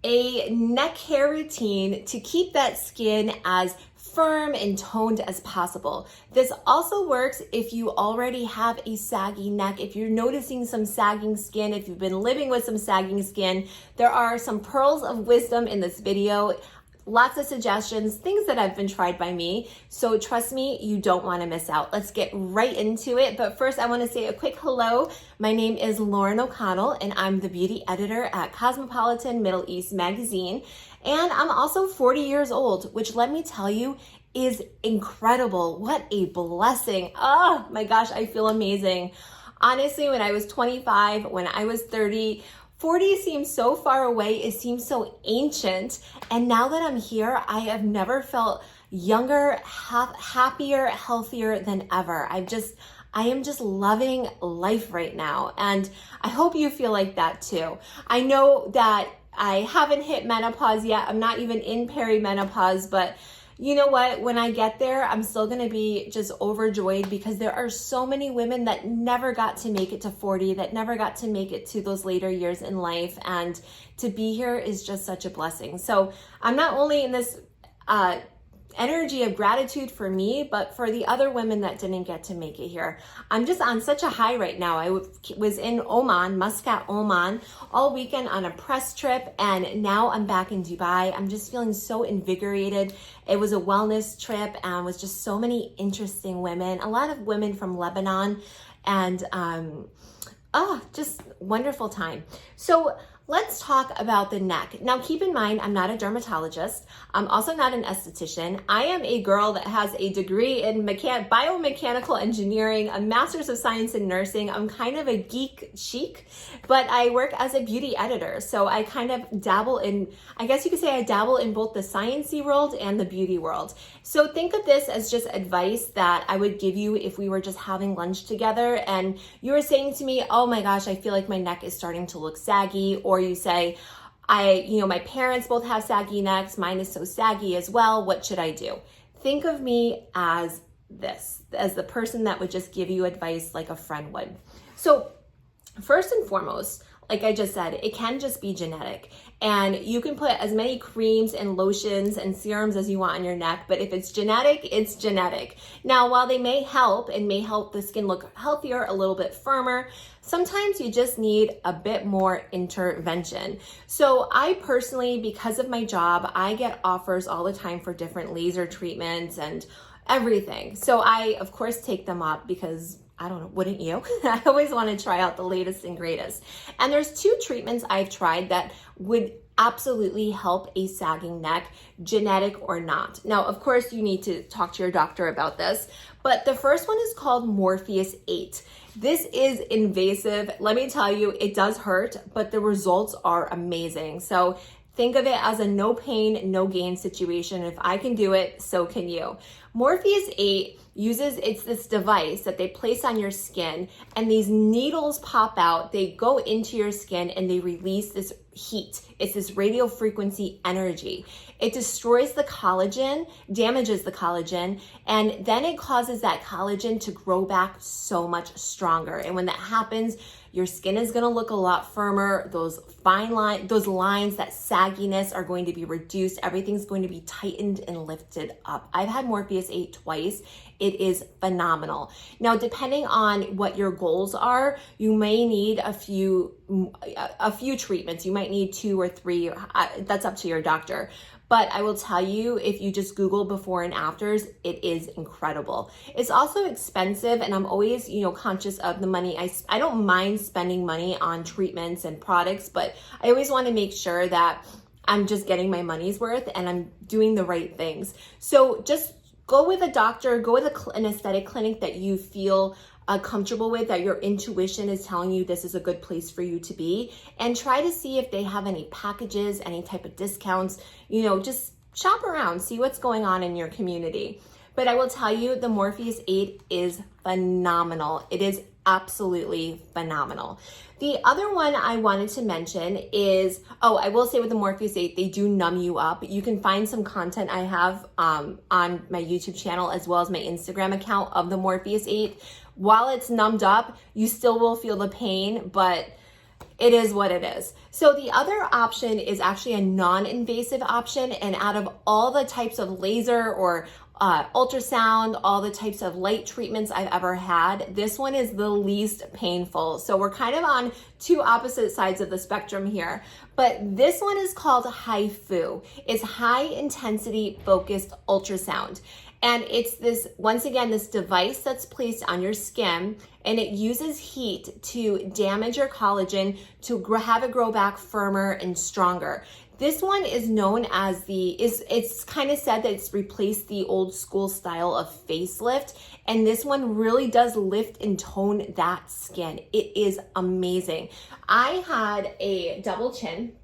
a neck hair routine to keep that skin as firm and toned as possible. This also works if you already have a saggy neck, if you're noticing some sagging skin, if you've been living with some sagging skin. There are some pearls of wisdom in this video. Lots of suggestions, things that have been tried by me. So trust me, you don't want to miss out. Let's get right into it. But first, I want to say a quick hello. My name is Lauren O'Connell, and I'm the beauty editor at Cosmopolitan Middle East magazine. And I'm also 40 years old, which, let me tell you, is incredible. What a blessing. Oh my gosh, I feel amazing. Honestly, when I was 25, when I was 30, 40 seems so far away, it seems so ancient. And now that I'm here, I have never felt younger, happier, healthier than ever. I am just loving life right now. And I hope you feel like that too. I know that I haven't hit menopause yet. I'm not even in perimenopause, but you know what? When I get there, I'm still going to be just overjoyed because there are so many women that never got to make it to 40, that never got to make it to those later years in life. And to be here is just such a blessing. So I'm not only in this energy of gratitude for me, but for the other women that didn't get to make it here. I'm just on such a high right now. I was in Oman, Muscat, Oman, all weekend on a press trip, and now I'm back in Dubai. I'm just feeling so invigorated. It was a wellness trip and was just so many interesting women, a lot of women from Lebanon, and just wonderful time. So let's talk about the neck. Now, keep in mind, I'm not a dermatologist. I'm also not an esthetician. I am a girl that has a degree in biomechanical engineering, a master's of science in nursing. I'm kind of a geek chic, but I work as a beauty editor. So I kind of dabble in, I guess you could say I dabble in both the sciencey world and the beauty world. So think of this as just advice that I would give you if we were just having lunch together and you were saying to me, oh my gosh, I feel like my neck is starting to look saggy, or you say, my parents both have saggy necks, mine is so saggy as well, what should I do? Think of me as this, as the person that would just give you advice like a friend would. So first and foremost, like I just said, it can just be genetic. And you can put as many creams and lotions and serums as you want on your neck, but if it's genetic, it's genetic. Now, while they may help and may help the skin look healthier, a little bit firmer, sometimes you just need a bit more intervention. So I personally, because of my job, I get offers all the time for different laser treatments and everything. So I, of course, take them up because I don't know, wouldn't you? I always want to try out the latest and greatest. And there's two treatments I've tried that would absolutely help a sagging neck, genetic or not. Now, of course, you need to talk to your doctor about this, but the first one is called Morpheus 8. This is invasive. Let me tell you, it does hurt, but the results are amazing. So think of it as a no pain, no gain situation. If I can do it, so can you. Morpheus 8 it's this device that they place on your skin, and these needles pop out, they go into your skin, and they release this heat. It's this radio frequency energy. It destroys the collagen, damages the collagen, and then it causes that collagen to grow back so much stronger. And when that happens, your skin is gonna look a lot firmer. Those those lines, that sagginess are going to be reduced. Everything's going to be tightened and lifted up. I've had Morpheus 8 twice. It is phenomenal. Now, depending on what your goals are, you may need a few treatments. You might need 2 or 3. That's up to your doctor. But I will tell you, if you just Google before and afters, it is incredible. It's also expensive, and I'm always, conscious of the money. I don't mind spending money on treatments and products, but I always want to make sure that I'm just getting my money's worth and I'm doing the right things. So just go with a doctor, go with an aesthetic clinic that you feel comfortable with, that your intuition is telling you this is a good place for you to be, and try to see if they have any packages, any type of discounts. Just shop around, see what's going on in your community. But I will tell you, the Morpheus 8 is phenomenal. It is absolutely phenomenal. The other one I wanted to mention is, I will say with the Morpheus 8, they do numb you up. You can find some content I have on my YouTube channel as well as my Instagram account of the Morpheus 8. While it's numbed up, you still will feel the pain, but It is what it is. So the other option is actually a non-invasive option, and out of all the types of laser or ultrasound, all the types of light treatments I've ever had, this one is the least painful. So we're kind of on two opposite sides of the spectrum here. But this one is called HIFU. It's high intensity focused ultrasound. And it's this, once again, this device that's placed on your skin, and it uses heat to damage your collagen to have it grow back firmer and stronger. This one is known as it's kind of said that it's replaced the old school style of facelift. And this one really does lift and tone that skin. It is amazing. I had a double chin.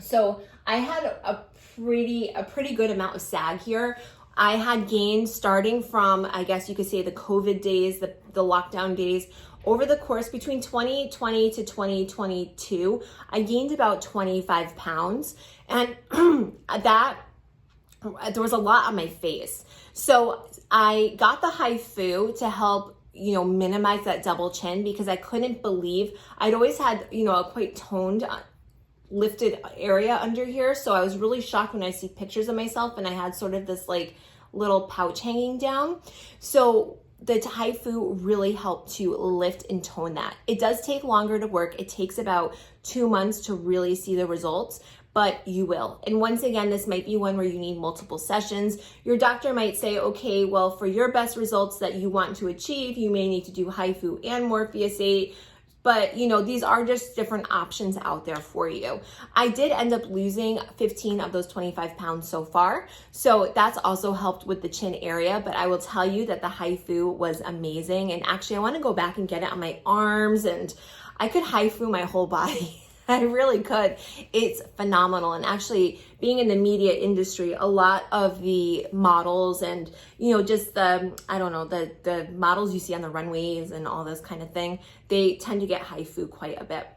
So I had a pretty good amount of sag here. I had gained starting from, I guess you could say, the COVID days, the lockdown days. Over the course between 2020 to 2022, I gained about 25 pounds. And there was a lot on my face. So I got the HIFU to help, minimize that double chin, because I couldn't believe, I'd always had, a quite toned, lifted area under here. So I was really shocked when I see pictures of myself and I had sort of this like little pouch hanging down. So the HIFU really helped to lift and tone that. It does take longer to work. It takes about 2 months to really see the results, but you will. And once again, this might be one where you need multiple sessions. Your doctor might say, okay, well, for your best results that you want to achieve, you may need to do HIFU and morpheusate. But these are just different options out there for you. I did end up losing 15 of those 25 pounds so far. So that's also helped with the chin area. But I will tell you that the HIFU was amazing. And actually, I want to go back and get it on my arms, and I could HIFU my whole body. I really could. It's phenomenal. And actually, being in the media industry, a lot of the models and, just the models you see on the runways and all this kind of thing, they tend to get HIFU quite a bit.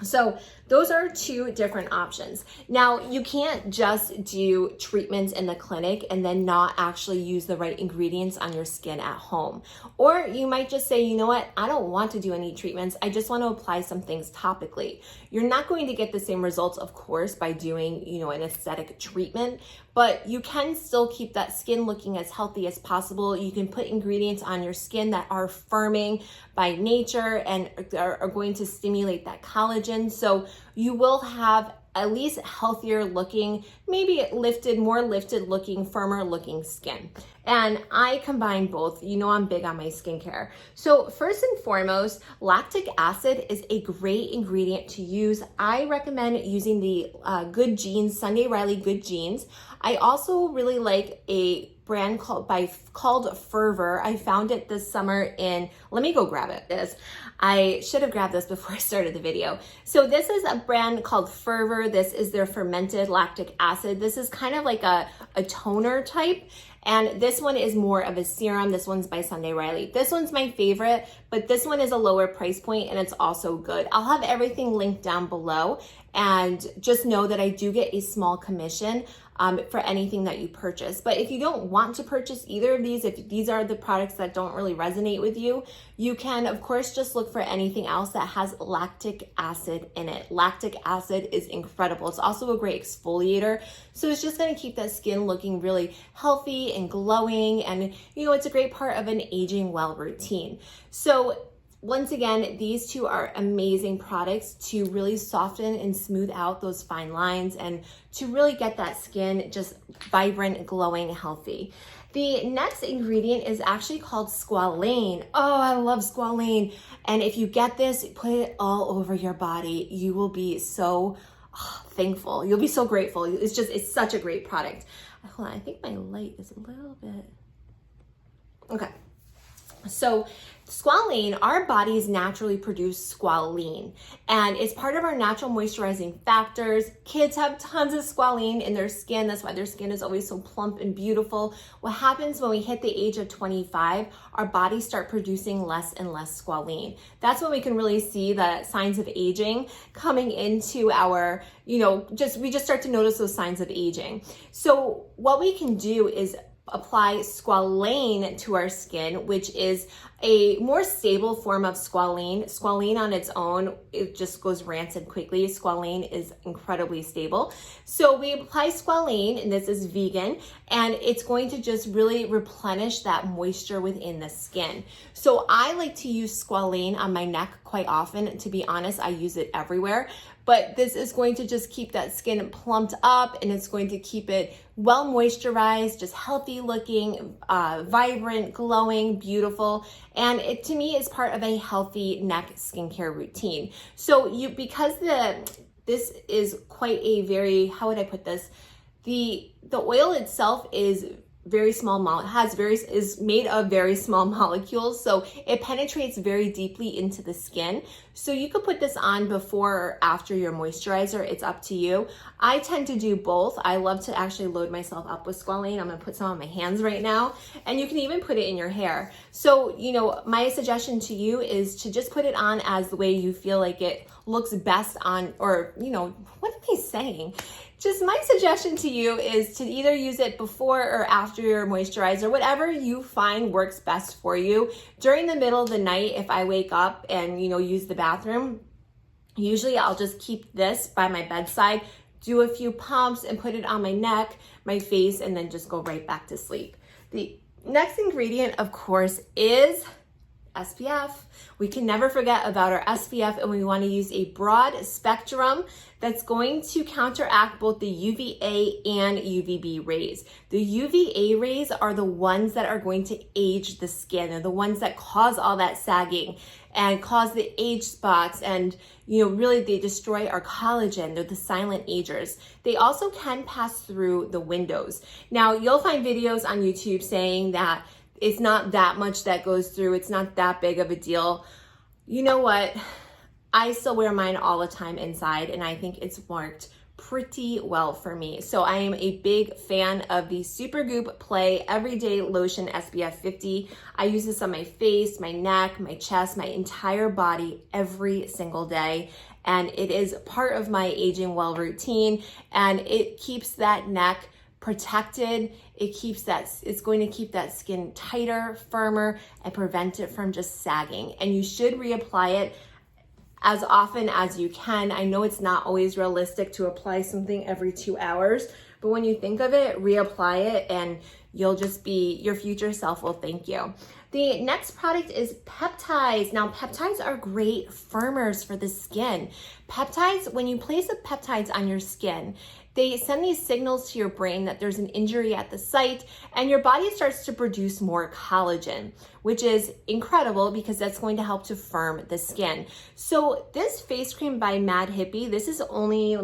So those are two different options. Now, you can't just do treatments in the clinic and then not actually use the right ingredients on your skin at home. Or you might just say, you know what, I don't want to do any treatments. I just want to apply some things topically. You're not going to get the same results, of course, by doing, an aesthetic treatment, but you can still keep that skin looking as healthy as possible. You can put ingredients on your skin that are firming by nature and are going to stimulate that collagen. So you will have at least healthier looking, maybe more lifted looking, firmer looking skin. And I combine both. I'm big on my skincare. So first and foremost, lactic acid is a great ingredient to use. I recommend using the Good Genes, Sunday Riley Good Genes. I also really like a brand called Ferver. I found it this summer let me go grab it. I should have grabbed this before I started the video. So this is a brand called Ferver. This is their fermented lactic acid. This is kind of like a toner type. And this one is more of a serum. This one's by Sunday Riley. This one's my favorite, but this one is a lower price point and it's also good. I'll have everything linked down below, and just know that I do get a small commission for anything that you purchase. But if you don't want to purchase either of these, if these are the products that don't really resonate with you, you can, of course, just look for anything else that has lactic acid in it. Lactic acid is incredible. It's also a great exfoliator. So it's just gonna keep that skin looking really healthy and glowing. And, it's a great part of an aging well routine. So once again, these two are amazing products to really soften and smooth out those fine lines and to really get that skin just vibrant, glowing, healthy. The next ingredient is actually called Squalane. Oh, I love Squalane. And if you get this, put it all over your body. You will be so thankful. You'll be so grateful. It's such a great product. Hold on, I think my light is a little bit... Okay. So squalane, our bodies naturally produce squalene, and it's part of our natural moisturizing factors. Kids have tons of squalene in their skin. That's why their skin is always so plump and beautiful. What happens when we hit the age of 25, our bodies start producing less and less squalene. That's when we can really see the signs of aging coming into our, we just start to notice those signs of aging. So what we can do is apply Squalane to our skin, which is a more stable form of squalane. Squalane on its own, it just goes rancid quickly. Squalane is incredibly stable. So we apply Squalane, and this is vegan, and it's going to just really replenish that moisture within the skin. So I like to use Squalane on my neck quite often. To be honest, I use it everywhere. But this is going to just keep that skin plumped up, and it's going to keep it well moisturized, just healthy looking, vibrant, glowing, beautiful. And it, to me, is part of a healthy neck skincare routine. So because this is quite a very, how would I put this? The oil itself is very small, is made of very small molecules, so it penetrates very deeply into the skin. So you could put this on before or after your moisturizer. It's up to you. I tend to do both. I love to actually load myself up with Squalane. I'm gonna put some on my hands right now, and you can even put it in your hair. So, my suggestion to you is to just put it on as the way you feel like it looks best on, or, what am I saying? Just my suggestion to you is to either use it before or after your moisturizer, whatever you find works best for you. During the middle of the night, if I wake up and, use the bathroom, usually I'll just keep this by my bedside, do a few pumps and put it on my neck, my face, and then just go right back to sleep. The next ingredient, of course, is SPF. We can never forget about our SPF, and we want to use a broad spectrum that's going to counteract both the UVA and UVB rays. The UVA rays are the ones that are going to age the skin. They're the ones that cause all that sagging and cause the age spots, and really they destroy our collagen. They're the silent agers. They also can pass through the windows. Now, you'll find videos on YouTube saying that it's not that much that goes through. It's not that big of a deal. You know what? I still wear mine all the time inside, and I think it's worked pretty well for me. So I am a big fan of the Supergoop Play Everyday Lotion SPF 50. I use this on my face, my neck, my chest, my entire body every single day. And it is part of my aging well routine, and it keeps that neck protected. It's going to keep that skin tighter, firmer, and prevent it from just sagging. And you should reapply it as often as you can. I know it's not always realistic to apply something every 2 hours, but when you think of it, reapply it, and your future self will thank you. The next product is peptides. Now, peptides are great firmers for the skin. Peptides, when you place the peptides on your skin, they send these signals to your brain that there's an injury at the site, and your body starts to produce more collagen, which is incredible because that's going to help to firm the skin. So this face cream by Mad Hippie, this is only,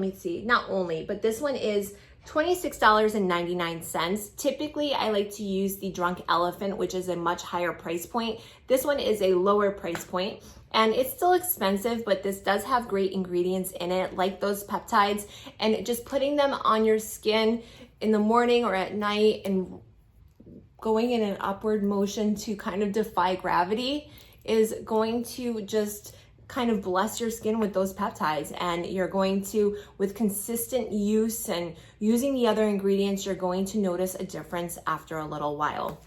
but this one is $26.99. Typically, I like to use the Drunk Elephant, which is a much higher price point. This one is a lower price point, and it's still expensive, but this does have great ingredients in it, like those peptides, and just putting them on your skin in the morning or at night and going in an upward motion to kind of defy gravity is going to just kind of bless your skin with those peptides. And you're going to, with consistent use and using the other ingredients, you're going to notice a difference after a little while.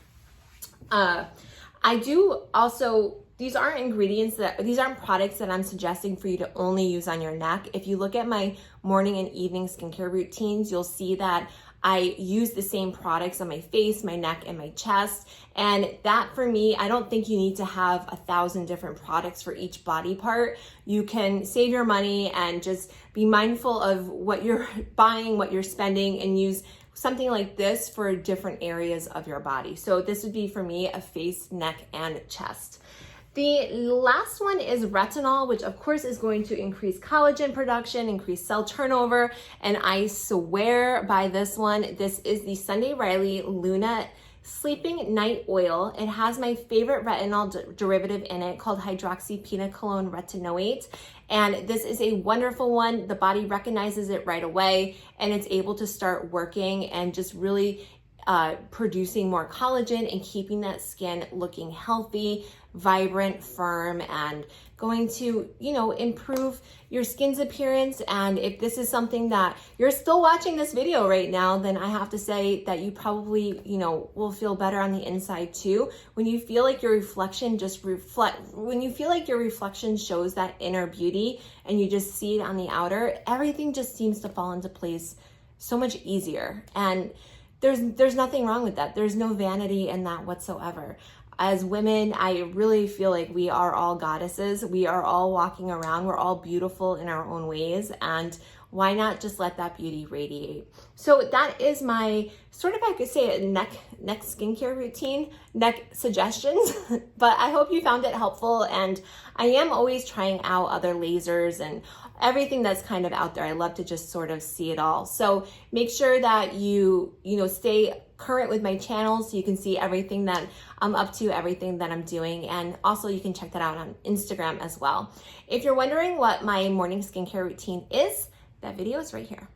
These aren't products that I'm suggesting for you to only use on your neck. If you look at my morning and evening skincare routines, you'll see that I use the same products on my face, my neck, and my chest. And that, for me, I don't think you need to have 1,000 different products for each body part. You can save your money and just be mindful of what you're buying, what you're spending, and use something like this for different areas of your body. So this would be, for me, a face, neck, and chest. The last one is retinol, which of course is going to increase collagen production, increase cell turnover, and I swear by this one. This is the Sunday Riley Luna Sleeping Night Oil. It has my favorite retinol derivative in it called hydroxypinocolone retinoate, and this is a wonderful one. The body recognizes it right away, and it's able to start working and just really producing more collagen and keeping that skin looking healthy, vibrant, firm, and going to, you know, improve your skin's appearance. And if this is something that you're still watching this video right now, then I have to say that you probably, you know, will feel better on the inside too. When you feel like your reflection when you feel like your reflection shows that inner beauty and you just see it on the outer, everything just seems to fall into place so much easier. And there's nothing wrong with that. There's no vanity in that whatsoever. As women, I really feel like we are all goddesses. We are all walking around. We're all beautiful in our own ways. And why not just let that beauty radiate? So that is my sort of, I could say, a neck skincare routine, neck suggestions. But I hope you found it helpful. And I am always trying out other lasers and everything that's kind of out there. I love to just sort of see it all. So make sure that you stay current with my channel so you can see everything that I'm up to, everything that I'm doing. And also you can check that out on Instagram as well. If you're wondering what my morning skincare routine is, that video is right here.